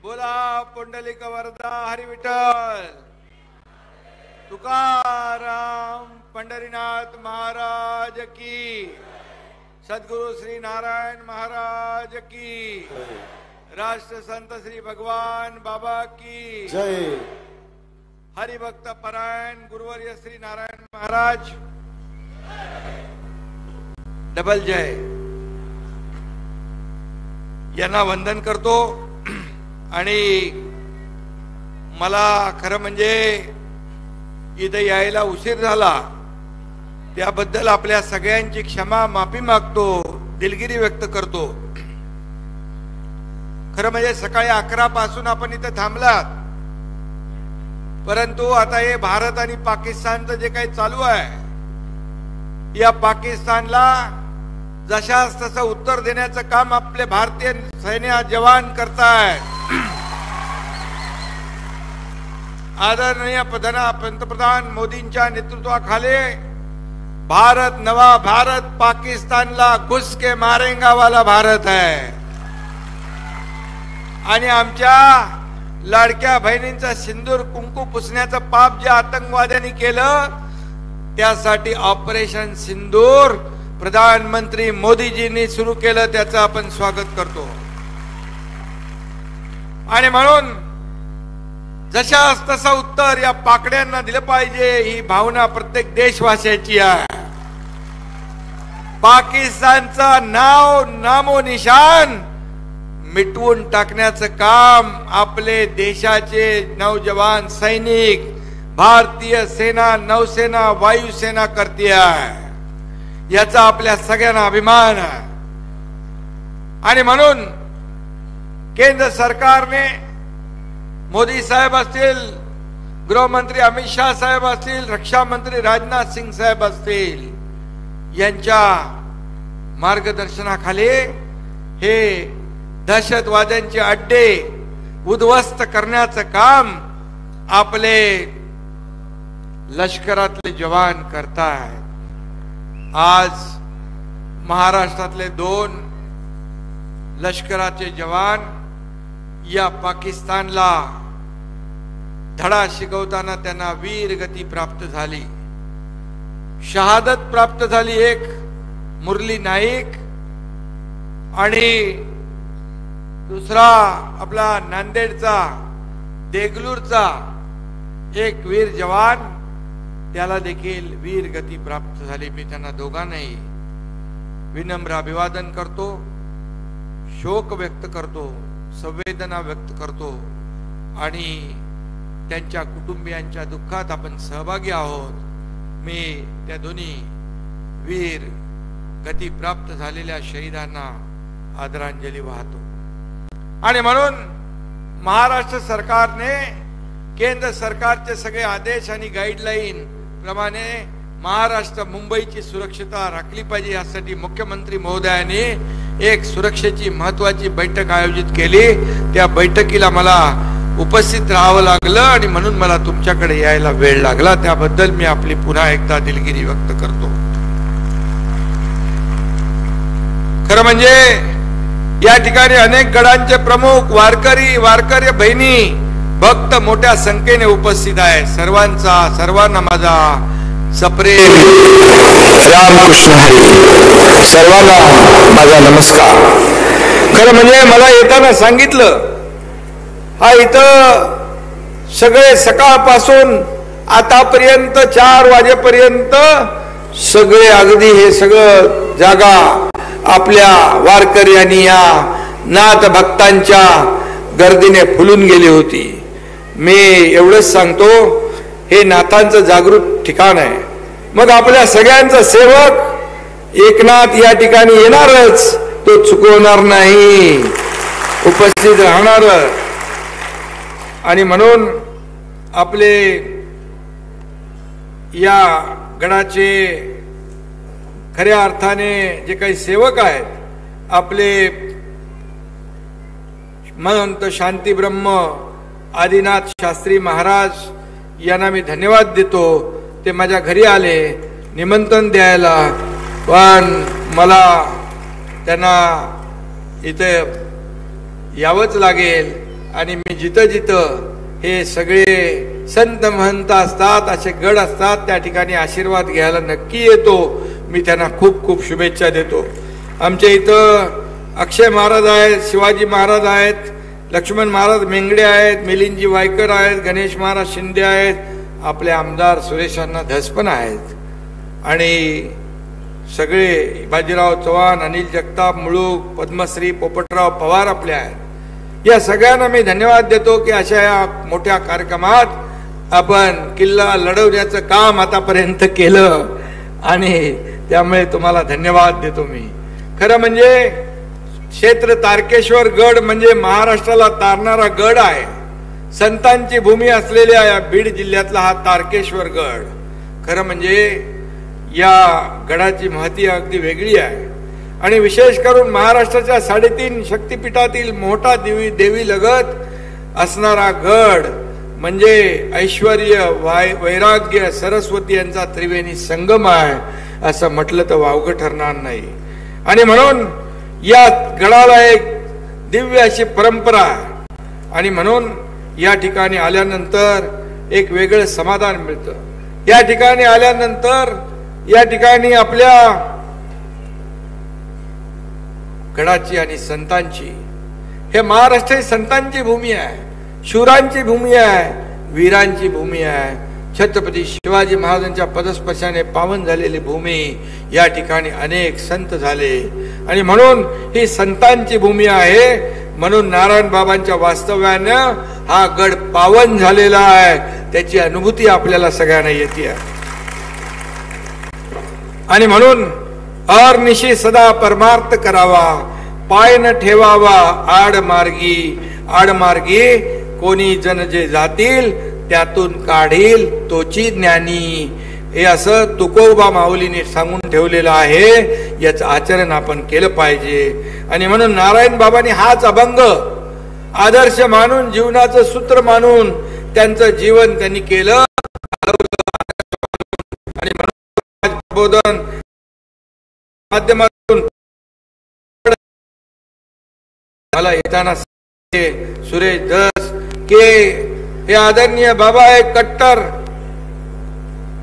बोला पुंडलिक वरदा हरी विठ्ठल तुकाराम पंढरीनाथ महाराज की, सद्गुरु श्री नारायण महाराज की, राष्ट्र संत श्री भगवान बाबा की जय। हरिभक्त परायण गुरुवर्य श्री नारायण महाराज डबल जय। यांना वंदन करतो आणि मला खरं म्हणजे इथे यायला उशीर झाला त्याबद्दल आपल्या सगळ्यांची क्षमा माफी मागतो, दिलगिरी व्यक्त करतो। खरं म्हणजे सकाळी 11 पासून आपण इथे थांबलात, परंतु आता हे भारत आणि पाकिस्तानचं जे काही चालू आहे, या पाकिस्तानला जशास तसं उत्तर देण्याचं काम आपले भारतीय सैन्य जवान करतायत। आदरणीय पंतप्रधान मोदींच्या नेतृत्वाखाली भारत नवा भारत पाकिस्तानला घुस के मारेंगा वाला भारत है। आणि आमच्या लाडक्या बहिणींचा सिंदूर कुंकू पुसण्याचं पाप जे आतंकवाद्यांनी केलं, त्यासाठी ऑपरेशन सिंदूर प्रधानमंत्री मोदीजींनी सुरू केलं, त्याचं आपण स्वागत करतो। आणि म्हणून जशास तसं उत्तर या पाकड्यांना दिलं पाहिजे, ही भावना प्रत्येक देशवासियाची आहे। पाकिस्तानचा नामो निशान मिटवून टाकण्याचं काम आपले देशाचे नौजवान सैनिक, भारतीय सेना, नौसेना, वायुसेना करते आहे, याचा आपल्या सगळ्यांना अभिमान आहे। आणि म्हणून केंद्र सरकारने मोदी साहेब असतील, गृहमंत्री अमित शाह साहेब असतील, रक्षा मंत्री राजनाथ सिंग साहेब असतील, यांच्या मार्गदर्शनाखाली हे दहशतवाद्यांचे अड्डे उद्ध्वस्त करण्याचं काम आपले लष्करातले जवान करतायत। आज महाराष्ट्रातले 2 लष्कराचे जवान या पाकिस्तानला धडा शिकवताना त्यांना वीर गती प्राप्त झाली, शहादत प्राप्त झाली। एक मुरली नाईक आणि दुसरा आपला नांदेडचा देगलूरचा एक वीर जवान, त्याला देखील वीर गती प्राप्त झाली। मी त्यांना दोघांनाही विनम्र अभिवादन करतो, शोक व्यक्त करतो, संवेदना व्यक्त करतो आणि त्यांच्या कुटुंबियांच्या दुःखात आपण सहभागी आहोत। मी त्या दोन्ही वीर गती प्राप्त झालेल्या शहीदांना आदरांजली वाहतो। आणि म्हणून महाराष्ट्र सरकारने केंद्र सरकारचे सगळे आदेश आणि गाईडलाईन प्रमाणे महाराष्ट्र मुंबईची सुरक्षितता राखली पाहिजे, यासाठी मुख्यमंत्री महोदयांनी एक सुरक्षेची महत्वाची बैठक आयोजित केली। त्या बैठकीला मला उपस्थित राहावं लागलं आणि म्हणून मला तुमच्याकडे यायला वेळ लागला, त्याबद्दल मी आपली पुन्हा एकदा दिलगिरी व्यक्त करतो। खरं म्हणजे या ठिकाणी अनेक गडांचे प्रमुख, वारकरी बहिणी, भक्त मोठ्या संख्येने उपस्थित आहे। सर्वांना माझा सप्रेम रामकृष्ण हरी, सर्वांना माझा नमस्कार। खरं म्हणजे मला येताना सांगितलं, हा इथं सगळे सकाळपासून आतापर्यंत 4 वाजेपर्यंत सगळे अगदी हे सगळं जागा आपल्या वारकरी आणि या नाथ भक्तांच्या गर्दीने फुलून गेली होती। मी एवढंच सांगतो, हे नाथांचं जागृत ठिकाण आहे। मग आपल्या सगळ्यांचा सेवक एकनाथ या ठिकाणी येणारच, तो चुकवणार नाही, उपस्थित राहणार। आणि म्हणून आपले या गडाचे खऱ्या अर्थाने जे काही सेवक आहेत, आपले महंत शांती ब्रह्म आदिनाथ शास्त्री महाराज यांना मी धन्यवाद देतो। ते माझ्या घरी आले निमंत्रण द्यायला, पण मला त्यांना इथे यावंच लागेल आणि मी जिथं जिथं हे सगळे संत महंत असतात, असे गड असतात, त्या ठिकाणी आशीर्वाद घ्यायला नक्की येतो. मी त्यांना खूप खूप शुभेच्छा देतो. आमच्या इथं अक्षय महाराज आहेत, शिवाजी महाराज आहेत, लक्ष्मण महाराज मेंगडे आहेत, मिलिंदजी वायकर आहेत, गणेश महाराज शिंदे आहेत, आपले आमदार सुरेशांना धस पण आहेत, आणि सगळे बाजीराव चव्हाण, अनिल जगताप, मुळूक, पद्मश्री पोपटराव पवार आपले आहेत. या सगळ्यांना मी धन्यवाद देतो की अशा या मोठ्या कार्यक्रमात आपण किल्ला लढवण्याचं काम आतापर्यंत केलं, आणि त्यामुळे तुम्हाला धन्यवाद देतो मी. खरं म्हणजे क्षेत्र तारकेश्वर गड म्हणजे महाराष्ट्राला तारणारा गड आहे. संतांची भूमी असलेल्या या बीड जिल्ह्यातला हा तारकेश्वर गड, खरं म्हणजे या गडाची महती अगदी वेगळी आहे. आणि विशेष करून महाराष्ट्राच्या 3.5 शक्तिपीठातील मोठा देवी लगत असणारा गड म्हणजे ऐश्वर्य, वैराग्य, सरस्वती यांचा त्रिवेणी संगम आहे, असं म्हटलं तर वावगं ठरणार नाही. आणि म्हणून या गडाला एक दिव्य अशी परंपरा आहे, आणि म्हणून या ठिकाणी आल्यानंतर एक वेगळं समाधान मिळतं. या ठिकाणी आल्यानंतर या ठिकाणी आपल्या गडाची आणि संतांची, हे महाराष्ट्र ही संतांची भूमी आहे, शूरांची भूमी आहे, वीरांची भूमी आहे. छत्रपती शिवाजी महाराजांच्या पदस्पर्शाने पावन झालेली भूमी, या ठिकाणी अनेक संत झाले, आणि म्हणून ही संतांची भूमी आहे. म्हणून नारायण बाबांच्या वास्तव्यानं हा गड पावन झालेला आहे, त्याची अनुभूती आपल्याला सगळ्यांना येते. आणि म्हणून अरनिशी सदा परमार्थ करावा, पाय न ठेवावा आडमार्गी, आडमार्गी कोणी जन जे जातील त्यातून काढील तोची ज्ञानी, हे असं तुकोबा माऊलीने सांगून ठेवलेलं आहे. याचं आचरण आपण केलं पाहिजे. आणि म्हणून नारायण बाबांनी हाच अभंग आदर्श मानून, जीवनाचं सूत्र मानून त्यांचं जीवन त्यांनी केलं. आणि प्रबोधन माध्यमातून मला येताना सुरेश दस के हे आदरणीय बाबा एक कट्टर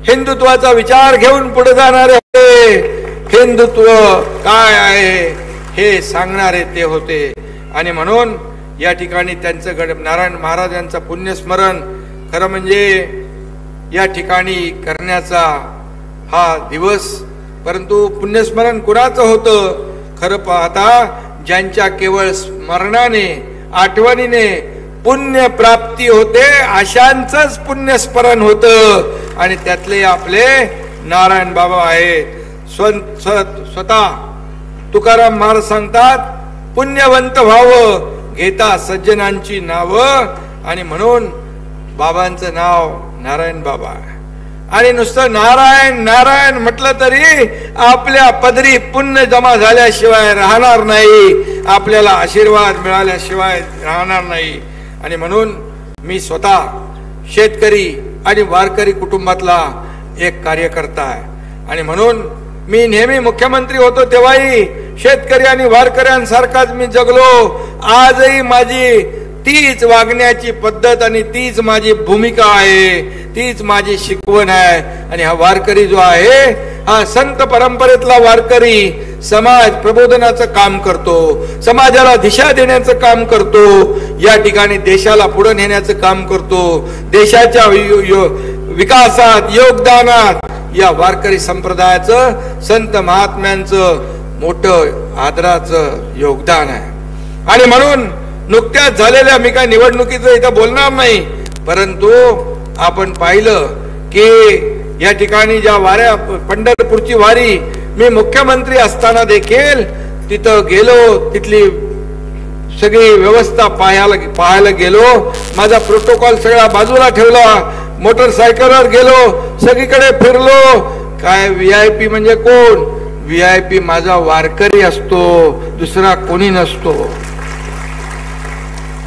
हिंदुत्वाचा विचार घेऊन पुढे जाणारे होते. हिंदुत्व काय आहे हे सांगणारे ते होते. आणि म्हणून या ठिकाणी त्यांचं गड नारायण महाराज यांचं पुण्यस्मरण खरं म्हणजे या ठिकाणी करण्याचा हा दिवस. परंतु पुण्यस्मरण कुणाचं होतं? खरं पाहता ज्यांच्या केवळ स्मरणाने, आठवणीने पुण्य प्राप्ती होते अशांचंच पुण्यस्मरण होतं. आणि त्यातले आपले नारायण बाबा आहेत. स्वतः तुकाराम महाराज सांगतात, पुण्यवंत व्हावं घेता सज्जनांची नावं. आणि म्हणून बाबांचं नाव नारायण बाबा. आणि नुसतं नारायण नारायण म्हटलं तरी आपल्या पदरी पुण्य जमा झाल्याशिवाय राहणार नाही, आपल्याला आशीर्वाद मिळाल्याशिवाय राहणार नाही. आणि म्हणून मी स्वतः शेतकरी आणि वारकरी कुटुंबातला एक कार्यकर्ता आहे. आणि म्हणून मी नेहमी मुख्यमंत्री होतो तेव्हाही शेतकरी आणि वारकऱ्यांसारखाच मी जगलो. आजही माझी तीच वागण्याची पद्धत आणि तीच माझी भूमिका आहे, तीच माझी शिकवण आहे. आणि हा वारकरी जो आहे हा संत परंपरेतला वारकरी समाज प्रबोधनाचं काम करतो, समाजाला दिशा देण्याचं काम करतो, या ठिकाणी देशाला पुढे नेण्याचं काम करतो. देशाच्या विकासात, योगदानात या वारकरी संप्रदायाचं, संत महात्म्यांचं मोठं आदराचं योगदान आहे. आणि म्हणून नुकत्याच झालेल्या, मी काय निवडणुकीचं इथं बोलणार नाही, परंतु आपण पाहिलं की या ठिकाणी ज्या वाऱ्या, पंढरपूरची वारी, मी मुख्यमंत्री असताना देखील तिथं गेलो, तिथली सगळी व्यवस्था पाहायला गेलो. माझा प्रोटोकॉल सगळा बाजूला ठेवला, मोटरसायकलवर गेलो, सगळीकडे फिरलो. काय VIP म्हणजे कोण? VIP माझा वारकरी असतो, दुसरा कोणी नसतो.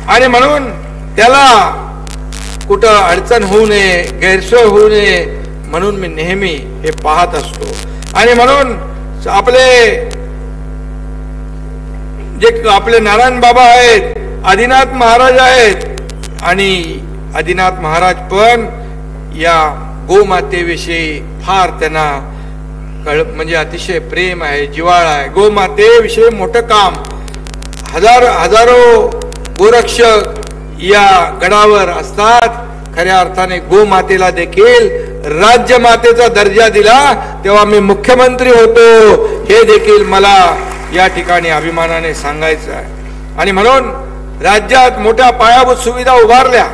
आणि म्हणून त्याला कुठं अडचण होऊ नये, गैरसोय होऊ नये म्हणून मी नेहमी हे पाहत असतो. आणि म्हणून आपले जे आपले नारायण बाबा आहेत, आदिनाथ महाराज आहेत आणि आदिनाथ महाराज पण या गोमातेविषयी फार त्यांना म्हणजे अतिशय प्रेम आहे, जिव्हाळा आहे. गोमातेविषयी मोठं काम, हजारो गोरक्षक या गडावर असतात. खऱ्या अर्थाने गोमातेला देखील राज्यमातेचा दर्जा दिला तेव्हा मी मुख्यमंत्री होतो, हे देखील मला या ठिकाणी अभिमानाने सांगायचं आहे. आणि म्हणून राज्यात मोठ्या पायाभूत सुविधा उभारल्या,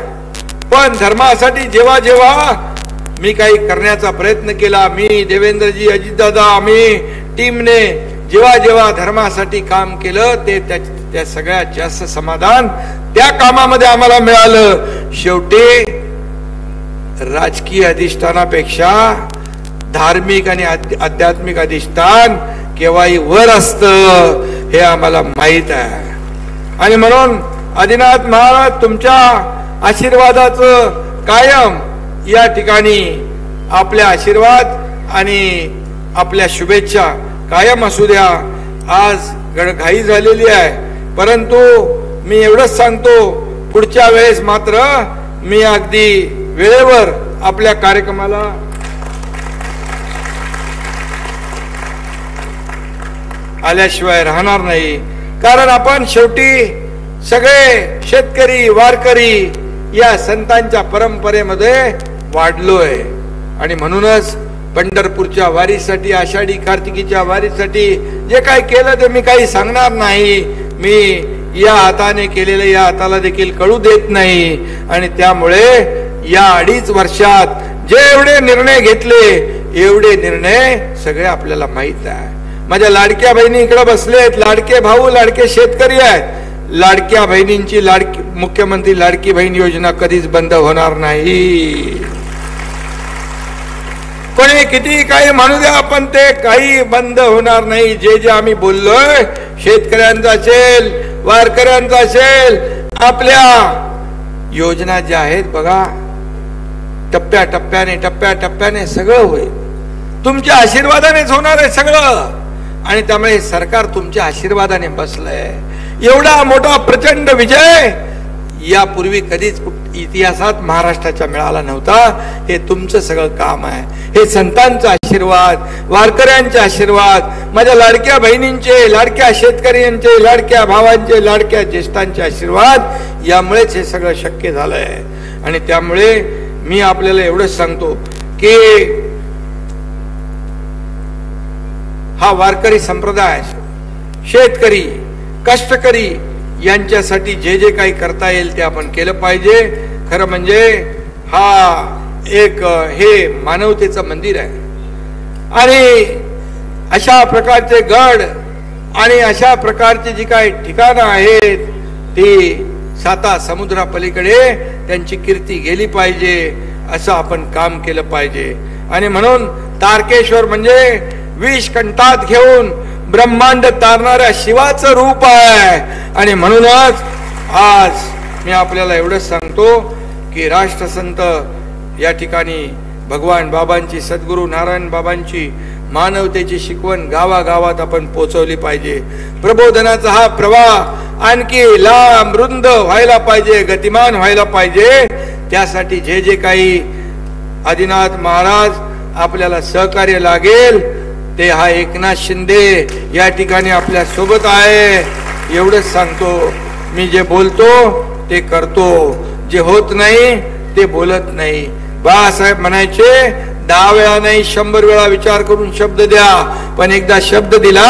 पण धर्मासाठी जेव्हा जेव्हा मी काही करण्याचा प्रयत्न केला, मी देवेंद्रजी, अजितदादा, आम्ही टीमने जेव्हा जेव्हा धर्मासाठी काम केलं, ते त्या सगळ्यात जास्त समाधान त्या कामामध्ये आम्हाला मिळालं. शेवटी राजकीय अधिष्ठानापेक्षा धार्मिक आणि आध्यात्मिक अधिष्ठान केव्हाही वर असतं हे आम्हाला माहित आहे. आणि म्हणून आदिनाथ महाराज तुमच्या आशीर्वादाचं कायम या ठिकाणी आपल्या आशीर्वाद आणि आपल्या शुभेच्छा कायम असू द्या. आज घाई झालेली आहे, परंतु मी एवढंच सांगतो, पुढच्या वेळेस मात्र मी अगदी वेळेवर आपल्या कार्यक्रमाला आल्याशिवाय राहणार नाही. कारण आपण शेवटी सगळे शेतकरी वारकरी या संतांच्या परंपरेमध्ये वाढलोय. आणि म्हणूनच पंढरपूरच्या वारीसाठी, आषाढी कार्तिकीच्या वारीसाठी जे काही केलं ते मी काही सांगणार नाही. मी या हाताने केलेलं या हाताला देखील कळू देत नाही. आणि त्यामुळे या 2.5 वर्षात जे एवढे निर्णय घेतले, एवढे निर्णय सगळे आपल्याला माहित आहे. माझ्या लाडक्या बहिणी इकडे बसलेत, लाडके भाऊ, लाडके शेतकरी आहेत. लाडक्या बहिणींची मुख्यमंत्री लाडकी बहीण योजना कधीच बंद होणार नाही. कोणी किती काही म्हणू द्या, पण ते काही बंद होणार नाही. जे जे आम्ही बोललोय, शेतकऱ्यांचा असेल, वारकऱ्यांचा असेल, आपल्या योजना ज्या आहेत बघा, टप्प्याटप्प्याने सगळं होईल. तुमच्या आशीर्वादानेच होणार आहे सगळं. आणि त्यामुळे सरकार तुमच्या आशीर्वादाने बसलंय. एवढा मोठा प्रचंड विजय यापूर्वी कधीच इतिहासात महाराष्ट्राच्या मिळाला नव्हता. हे तुमचं सगळं काम आहे. हे संतांचा आशीर्वाद, वारकऱ्यांचे आशीर्वाद, माझ्या लाडक्या बहिणींचे, लाडक्या शेतकऱ्यांचे, लाडक्या भावांचे, लाडक्या ज्येष्ठांचे आशीर्वाद, यामुळेच हे सगळं शक्य झालंय. आणि त्यामुळे मी आपल्याला एवढंच सांगतो की हा वारकरी संप्रदाय, शेतकरी, कष्टकरी यांच्यासाठी जे जे काही करता येईल ते आपण केलं पाहिजे. खरं म्हणजे हा एक हे मानवतेचं मंदिर आहे. आणि अशा प्रकारचे गड आणि अशा प्रकारची जी काही ठिकाणं आहेत ती 7 समुद्रापलीकडे त्यांची कीर्ती गेली पाहिजे, असं आपण काम केलं पाहिजे. आणि म्हणून तारकेश्वर म्हणजे विष कंठात घेऊन ब्रह्मांड तारणाऱ्या शिवाचं रूप आहे. आणि म्हणूनच आज मी आपल्याला एवढंच सांगतो की राष्ट्रसंत या ठिकाणी भगवान बाबांची, सद्गुरू नारायण बाबांची मानवतेची शिकवण गावागावात आपण पोहोचवली पाहिजे. प्रबोधनाचा हा प्रवाह आणखी लांब रुंद व्हायला पाहिजे, गतिमान व्हायला पाहिजे. त्यासाठी जे जे काही आदिनाथ महाराज आपल्याला सहकार्य लागेल ते हा एकनाथ शिंदे या ठिकाणी आपल्या सोबत आहे. एवढंच सांगतो. मी जे बोलतो ते करतो, जे होत नाही ते बोलत नाही. बाळासाहेब म्हणायचे, 10 वेळा नाही 100 वेळा विचार करून शब्द द्या, पण एकदा शब्द दिला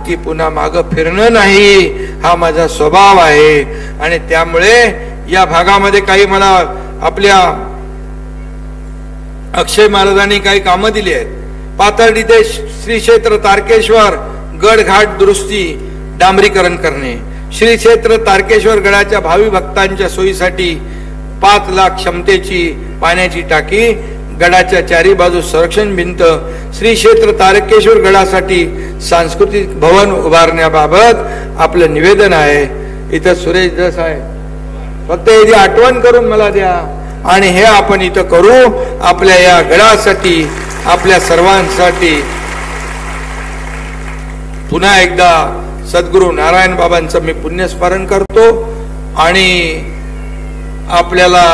की पुन्हा मागं फिरणं नाही, हा माझा स्वभाव आहे. आणि त्यामुळे या भागामध्ये काही मला आपल्या अक्षय महाराजांनी काही कामं दिली आहेत. पाथर्डी ते श्री क्षेत्र तारकेश्वर गड घाट दुरुस्ती डांबरीकरण करणे, श्री क्षेत्र तारकेश्वर गडाच्या भावी भक्तांच्या सोयीसाठी 5 लाख क्षमतेची पाण्याची टाकी, गडाच्या चारी बाजू संरक्षण भिंत, श्री क्षेत्र तारकेश्वर गडासाठी सांस्कृतिक भवन उभारण्याबाबत आपलं निवेदन आहे. इथं सुरेश दस आहे, फक्त याची आठवण करून मला द्या आणि हे आपण इथं करू. आपल्या या गडासाठी, आपल्या सर्वांसाठी पुन्हा एकदा सद्गुरू नारायण बाबांचं मी पुण्यस्मरण करतो. आणि आपल्याला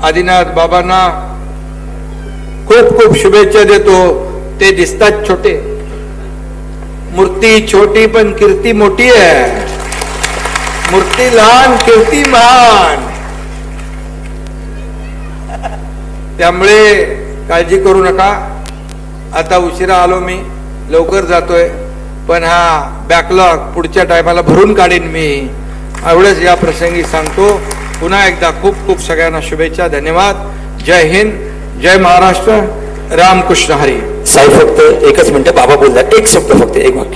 आदिनाथ बाबांना खूप खूप शुभेच्छा देतो. ते दिसतात छोटे, मूर्ती छोटी पण कीर्ती मोठी आहे. मूर्ती लहान कीर्ती महान. त्यामुळे काळजी करू नका. आता उशिरा आलो मी, लवकर जातोय, पण हा बॅकलॉग पुढच्या टायमाला भरून काढीन मी. एवढंच या प्रसंगी सांगतो. पुन्हा एकदा खूप खूप सगळ्यांना शुभेच्छा. धन्यवाद. जय हिंद, जय महाराष्ट्र, रामकृष्ण हरी. साहेब फक्त एकच मिनिट, बाबा बोलला एक शब्द, फक्त एक वाक्य.